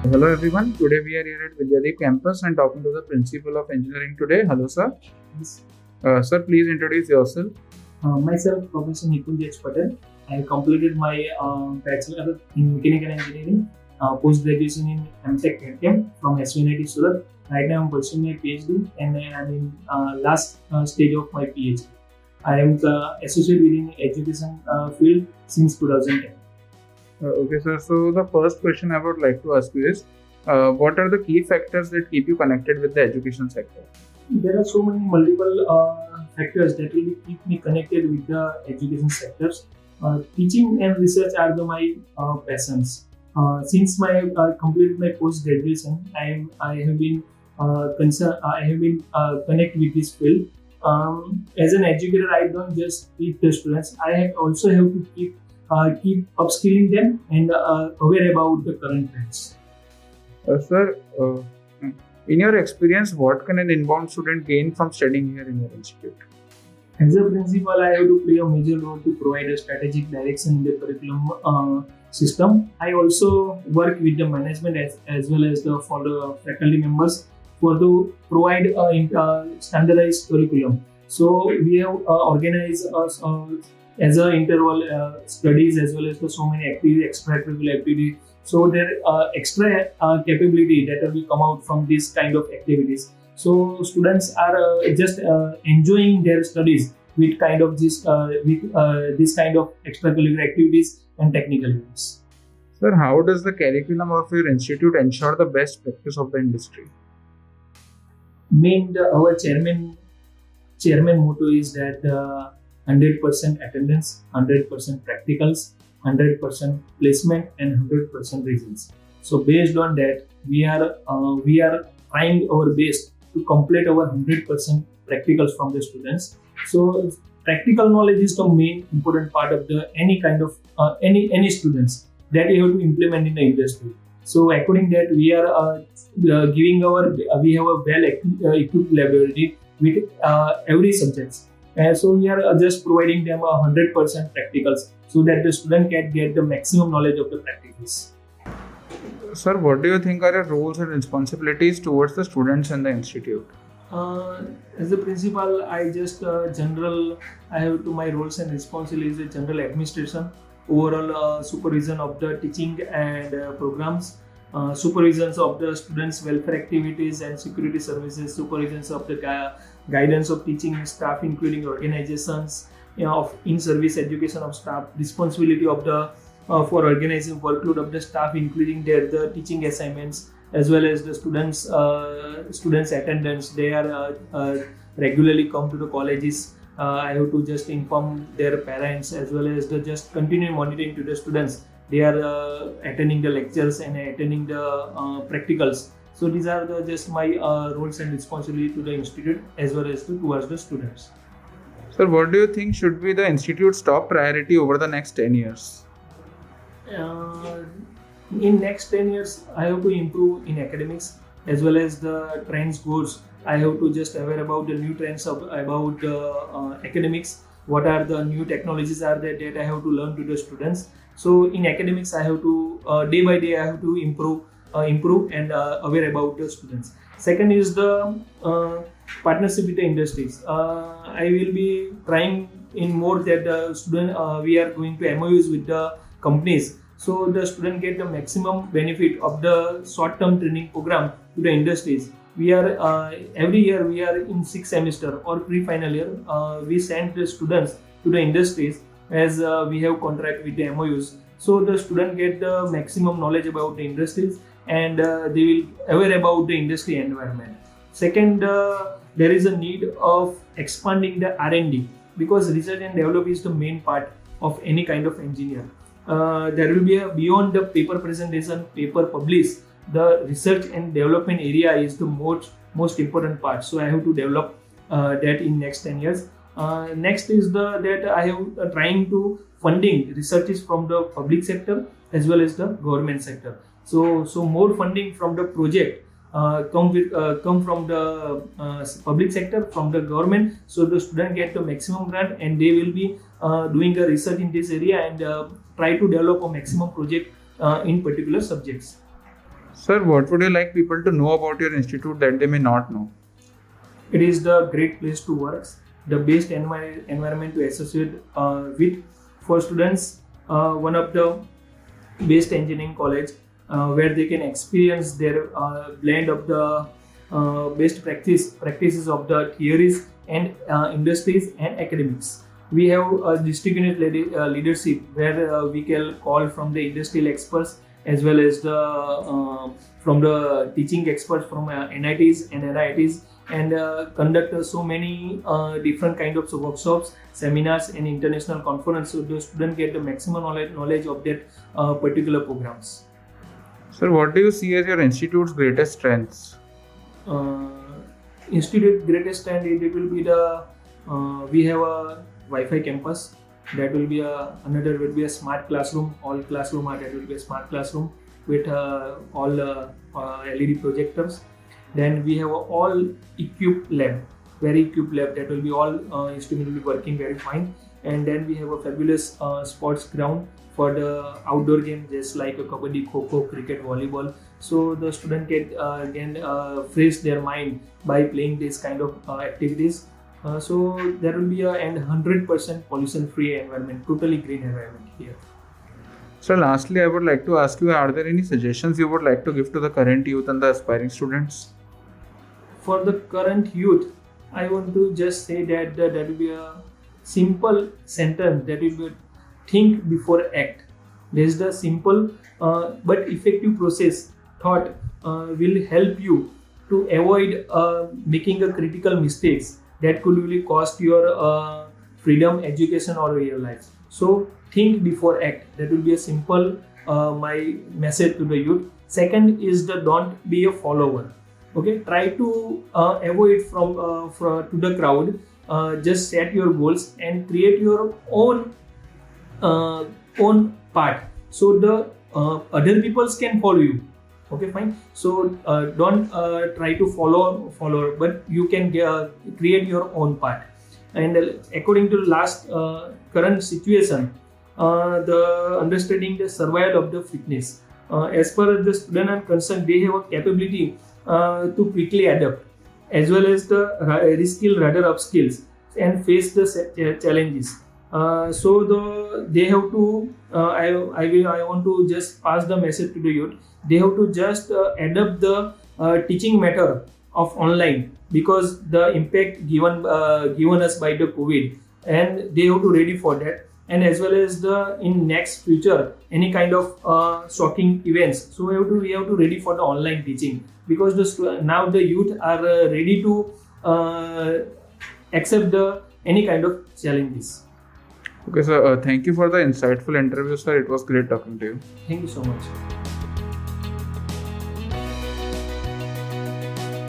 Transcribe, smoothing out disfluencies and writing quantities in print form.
Hello everyone. Today we are here at Vidyadeep campus and talking to the principal of engineering today. Hello sir. Yes. Sir, please introduce yourself. Myself, Professor Nipun J. Patel. I completed my bachelor in mechanical engineering, post graduation in MTech CATChem from SUNIT Surat. Right now, I'm pursuing my PhD and I'm in last stage of my PhD. I am the associate within education field since 2010. Okay sir. So the first question I would like to ask you is, what are the key factors that keep you connected with the education sector? There are so many multiple factors that will keep me connected with the education sectors. Teaching and research are my passions. Since I completed my post graduation, I have been connect with this field. As an educator, I don't just teach the students. I also have to keep upskilling them and aware about the current trends. Sir, in your experience, what can an inbound student gain from studying here in your institute? As a principal, I have to play a major role to provide a strategic direction in the curriculum system. I also work with the management as well as for the faculty members to provide a standardized curriculum. So we have organized as a interval studies as well as so many activities, extracurricular activities. So there extra capability that will come out from this kind of activities. So students are just enjoying their studies with kind of this this kind of extracurricular activities and technical events. Sir, how does the curriculum of your institute ensure the best practice of the industry? Our chairman motto is that 100% attendance, 100% practicals, 100% placement, and 100% results. So based on that, we are trying our best to complete our 100% practicals from the students. So practical knowledge is the main important part of the any kind of any students that you have to implement in the industry. So according that, we are giving we have a well equipped laboratory with every subjects. So we are just providing them 100% practicals so that the student can get the maximum knowledge of the practicals. Sir, what do you think are your roles and responsibilities towards the students in the institute? As a principal, I have to my roles and responsibilities is general administration, overall supervision of the teaching and programs, supervisions of the students' welfare activities and security services, supervisions of the guidance of teaching staff, including organizations, of in-service education of staff, responsibility of the for organizing workload of the staff, including the teaching assignments as well as the students attendance. They are regularly come to the colleges. I have to just inform their parents as well as just continue monitoring to the students. They are attending the lectures and attending the practicals. So these are just my roles and responsibility to the institute as well as towards the students. Sir, what do you think should be the institute's top priority over the next 10 years? In next 10 years, I have to improve in academics as well as the trends goals. I have to just aware about the new trends about the academics. What are the new technologies are there that I have to learn to the students. So in academics, I have to day by day I have to improve and aware about the students. Second is the partnership with the industries. I will be trying in more that the student we are going to MOUs with the companies, so the student get the maximum benefit of the short-term training program to the industries. We are every year we are in 6th semester or pre-final year. We send the students to the industries as we have contract with the MOUs. So the student get the maximum knowledge about the industries and they will aware about the industry environment. Second, there is a need of expanding the R&D because research and development is the main part of any kind of engineer. There will be beyond the paper presentation, paper publish, the research and development area is the most important part. So I have to develop that in next 10 years. Next is that I have trying to funding researches from the public sector as well as the government sector. So more funding from the project come from the public sector, from the government, so the student get the maximum grant and they will be doing a research in this area and try to develop a maximum project in particular subjects. Sir, what would you like people to know about your institute that they may not know? It is the great place to work, the best environment to associate with for students. One of the best engineering college where they can experience their blend of the best practices of the theories and industries and academics. We have a district unit leadership where we can call from the industrial experts as well as the from the teaching experts from NITs and NITs, and conduct so many different kind of workshops, seminars and international conference, so the student get the maximum knowledge of that particular programs. Sir, what do you see as your institute's greatest strengths? Institute greatest strength, it will be the we have a Wi-Fi campus. That will be another will be a smart classroom. All classroom are that will be a smart classroom with all LED projectors. Then we have a all equipped lab, very equipped lab. That will be all instrument will be working very fine. And then we have a fabulous sports ground for the outdoor game, just like a kabaddi, kho-kho, cricket, volleyball. So the student can fresh their mind by playing this kind of activities. So there will be a 100% pollution-free environment, totally green environment here. So lastly, I would like to ask you, are there any suggestions you would like to give to the current youth and the aspiring students? For the current youth, I want to just say that that will be a simple sentence, that will be think before act. This is the simple but effective process thought will help you to avoid making a critical mistakes that could really cost your freedom, education or your life. So think before act. That will be a simple my message to the youth. Second is the don't be a follower. Okay, try to avoid from to the crowd. Just set your goals and create your own path, so the other peoples can follow you. Okay, fine. So don't try to follow, but you can create your own path. And according to last current situation, the understanding the survival of the fitness. As per the student are concerned, they have a capability to quickly adapt, as well as the reskill rather upskills and face the challenges. So they have to. I want to just pass the message to the youth. They have to just adapt the teaching method of online, because the impact given us by the COVID, and they have to ready for that. And as well as the in next future any kind of shocking events, so we have to ready for the online teaching, because now the youth are ready to accept the any kind of challenges. Okay, sir. Thank you for the insightful interview, sir. It was great talking to you. Thank you so much.